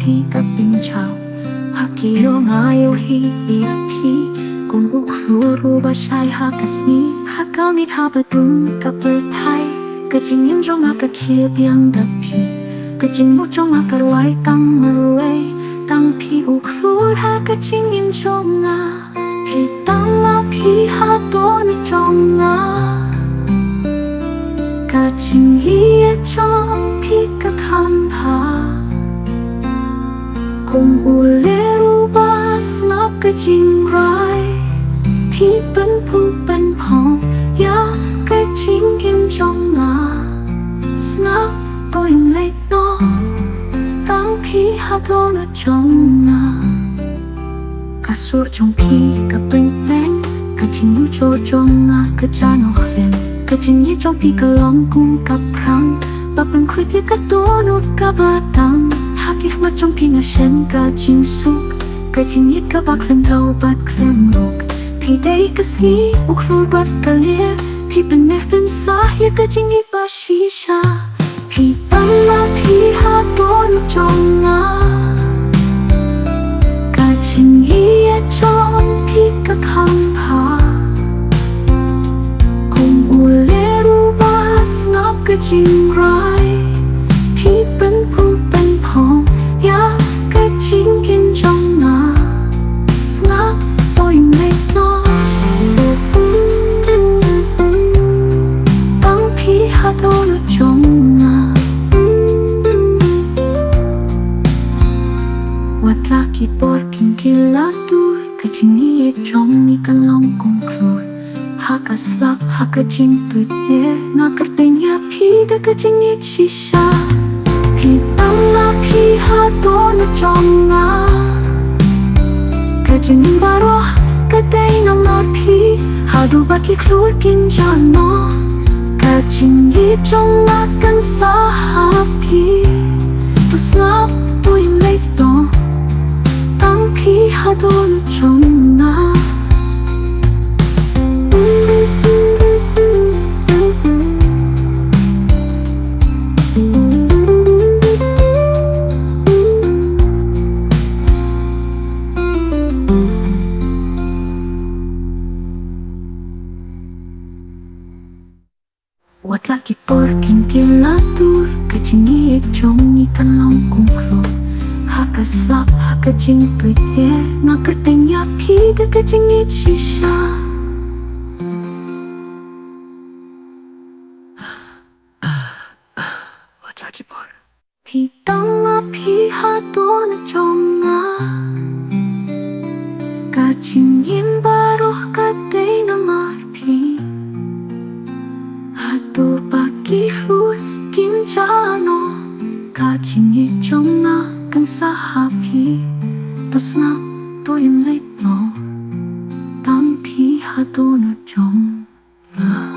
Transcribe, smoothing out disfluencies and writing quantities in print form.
pi ka ping chao haki jongnga yêu hi ia pi cùng khlur ba shai haka sni haka mi ha ba tung ka per thai ka jingim jongnga ka khia biang da pi ka jingmu jongnga ka wai tang ma wei tang pi khlur ha ka jingim jongnga pi tang la pi ha to na jongnga ka jing hi trong pi ka kham ha cùng le ru ba snap ka jing rai pi ben pu ben pong ya ka jing kim jongnga snap tôi lấy nó tang pi ha to na jongnga ka sur trong pi ka bring bang ka jing mu cho jongnga ka cha no hen ka jing ye trong pi ka long cung ka prang ba ben khui pi ka to no ka ba tang ha ki ma trong pi nga shen ka jing suk ka jing ye ka ba klem thau ba klem luk pi dei ka sni khlur ba ka lia pi ben ne ben sa ye ka jing ye ba shisha pi tang la pi ha to no jongnga ka jing ye trong pi ka kham ha cùng le ru ba snap ka jing rai pi ben pu ben pong ya ka jing kim jongnga snap tôi lấy nó tang pi ha to no jongnga wat laki por kin kila tur ka jing ye trong ni kan long kong khlur haka slap haka jing tu ye na kerteng ya pi da ka jing ye shisha pi tang la pi ha to na jongnga ka jing baro ka dei na ma pi ha du ba ki khlur kin ja no ka jing ye jongnga kan sa ha pi to snap to in late dawn tang pi ha to na jongnga wat laki por kin kila tur ka jing ye trong ni kan long kong khlur haka slap haka jing tu ye na kerteng ya pi da ka jing ye shisha wat laki por pi tang la pi ha to na jongnga ka jing yin baro ka dei na ma pi tu ba ki khlur kim cha no ka jing ye jongnga kan sa ha pi to snap to in late no tang pi ha to no jongnga